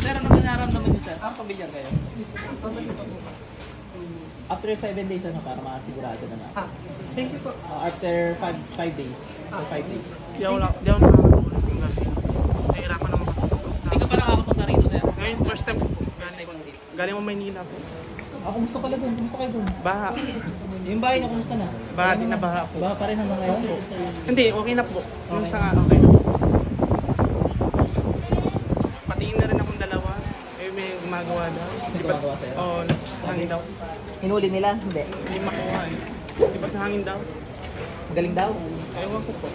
Sir, ano ba nararamdaman niyo, sir? Pamilyar kayo? After 7 days, ano, para makasigurado na na. Thank you po. After 5 days. After 5 days. Di ako nakakatulog yung gabi. Nahihirapan naman kasi. Hindi ka pa nakakapunta rito, sir? Ngayon, first time ko po. Galing mo Maynila po. Kumusta pala dun? Kumusta kayo dun? Baha. Yung bahay na, kumusta na? Baha, di na baha po. Baha pa rin hanggang ngayon po. Hindi, okay na po. Yung sa okay na po. Patingin na rin akong dalawa. May gumagawa daw. May gumagawa sa'yo? Oo, hangin daw. Hinuli nila? Hindi. Hindi makuha eh. Di ba't hangin daw? Galing daw? Ewan ko po.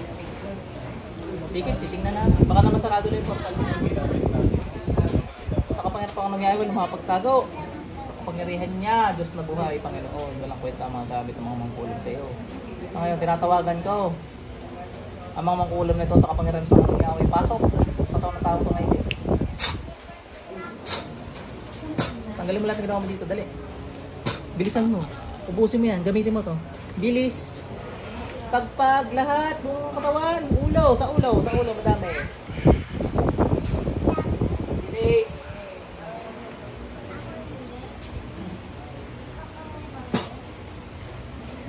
Titingnan na. Baka naman sarado na yung portal. Sa kapangyarihan pa ang nangyari, walang mapagtago. Sa kapangyarihan niya, Diyos na buhay, Panginoon. Walang kwenta ang mga gamit ng mga mangkulam sa iyo. So ngayon, tinatawagan ko. Ang mga mangkulam nito sa kapangyarihan sa kanong Yahweh. Pasok. Pataw na tao ito ngayon. Tanggalin mo lahat ng ginawa mo dito. Dali. Bilisan mo. Ubusin mo yan. Gamitin mo to. Bilis. Pagpag lahat buong katawan, ulo, sa ulo, madami. Bilis.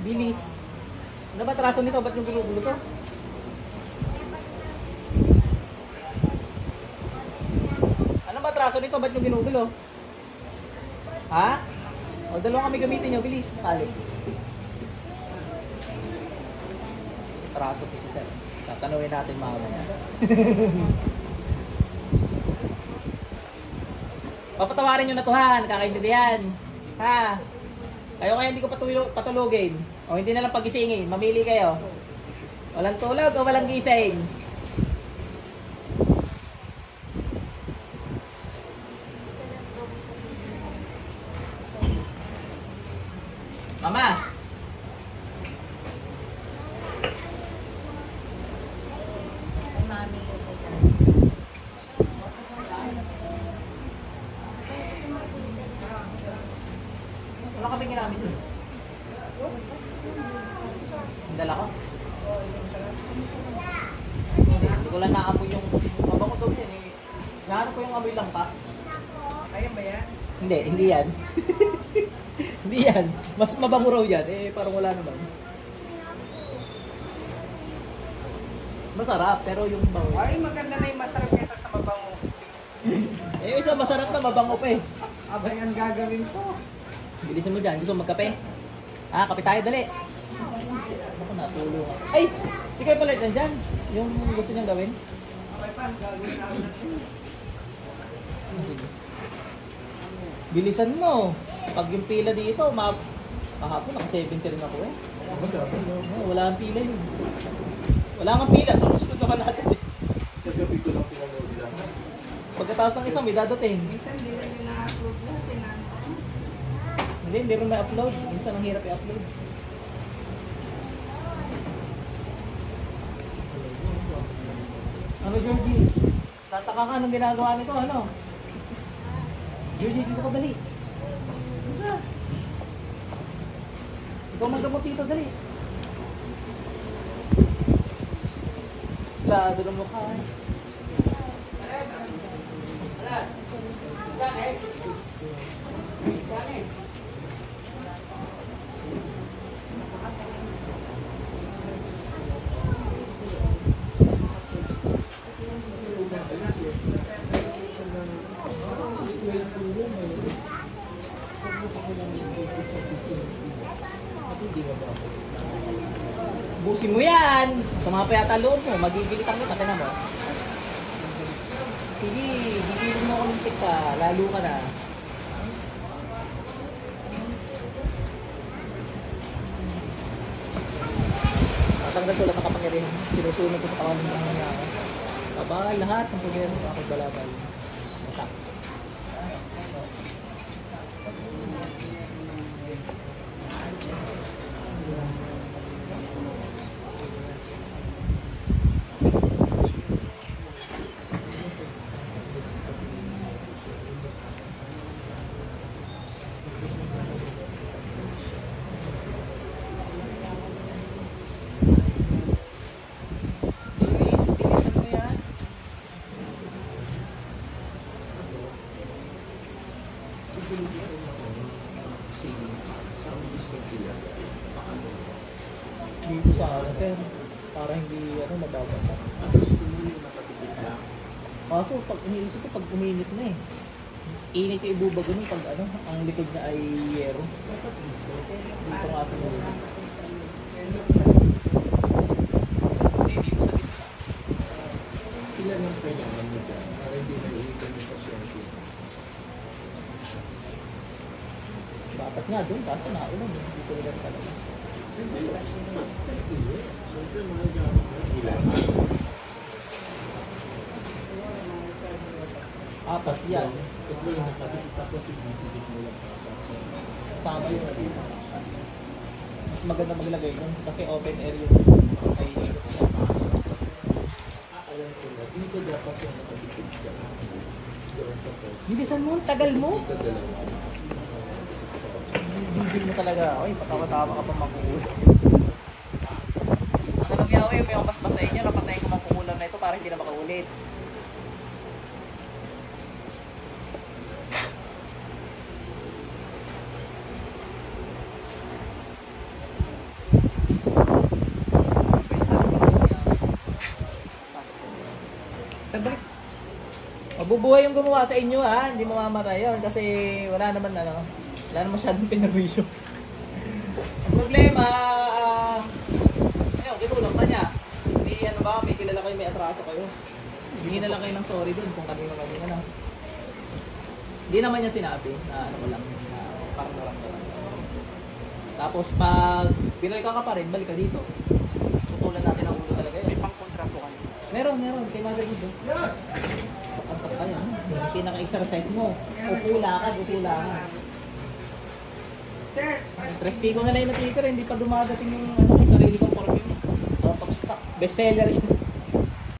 Bilis. Ano ba traso nito? Ba't yung gulo-gulo to? Ano ba traso nito? Ba't yung ginugulo? Ha? O, dalawang kami gamitin nyo. Bilis. Tali. Traso po si Sir. Tatanungin natin mamaya. Papatawarin nyo na to ha. Nakakaintindihan. Ha? Kayo kaya hindi ko patulugin. O hindi na lang pagisingin. Mamili kayo. Walang tulog o walang gising. Mama! Ano kami ginamit yun? Dala ko? Hindi ko lang naamoy yung mabango daw yan eh. Nahanap ko yung amoy lang pa. Ayan ba yan? Hindi yan. Hindi yan. Mas mabango raw yan. Eh, parang wala naman. Masarap, pero yung bango. Ay, maganda na yung masarap kaysa sa mabango. Eh, yung isa masarap na mabango pa eh. Abay, ang gagawin ko. Bilisan mo dyan. Gusto mo magkape? Kape tayo, dali. Ako natulog ako. Ay! Si Kuya Palit nandyan. Yung gusto niyang gawin. Okay pa, ang gagawin natin. Bilisan mo. Pag yung pila dito, kahapon naka-70 rin ako eh. Wala ang pila yun. Wala ang pila, sunod naman natin eh. Kagabi ko lang pinanood lang. Pagkataas ng isang, may dadating. Minsan, hindi lang yung na-upload natin. Hindi rin may upload. Minsan ang hirap i-upload. Ano, Georgie? Tataka ka anong ginagawa nito, ano? Georgie, dito ka dali. Ikaw magdamot dito, dali. Lado ng mukha eh. Busin mo yan. Sama pa yata loob mo. Magigilitan mo. Takin na mo. Sige, gigilin mo ako ng tika. Lalo ka na. Tatanggal ko lang ang kapangyarihan. Sinusunod ko sa kawan ng mga niya. Aba, lahat ng pagyan mo ako balabal. Masak. Bilisan mo yan. Dito sa ano, sir, para hindi ano mababasa. Kaso pag iniisip ko, pag uminit na eh. Init yung ibubago nun pag ano, ang likod na ay yero. Dito nga sa mga. Hindi mo sa gitna. Ilan ang kailangan mo dyan para hindi naiitan yung pasyente? Dapat nga doon, kaso naulan. Hindi ko ulan talaga. Hindi. Siyempre mga gamit na ilan. Apat yan. Ito yung nakadikit tapos ibibigit mo lang. Sama yung ano. Mas maganda maglagay nun kasi open air yung ay ikot sa Alam ko na, dito dapat yung nakadikit ka. Doon sa post. Bilisan mo, tagal mo. Dito dalawa. Bibig mo talaga. Ay, patawa-tawa ka pa makukulit. Ang alam niya, may mas sa inyo, napatayin ko makukulam na ito para hindi na makaulit. Sir, balik. Mabubuhay yung gumawa sa inyo ha, hindi mamamatay yun kasi wala naman ano, wala naman masyadong pinarwisyo. Ang problema, ayun, kinulong na niya. Hindi ano ba, may kilala kayo, may atraso kayo. Hindi na lang kayo ng sorry dun kung kanino kami ano. Hindi naman niya sinabi na ano ko lang, na parang naramdaman. Tapos pag binalikan ka pa rin, balik ka dito. Tutulan natin ang ulo talaga yun. May pang-kontrato ka niya. Meron, kay Mother Good. Yes! Pagkat kaya, yung pinaka-exercise mo. Upulakan. Sir, Tres Pico na lang yung natitira, hindi pa dumadating yung ano, may sarili kong form yun. Out of stock. Bestseller yun.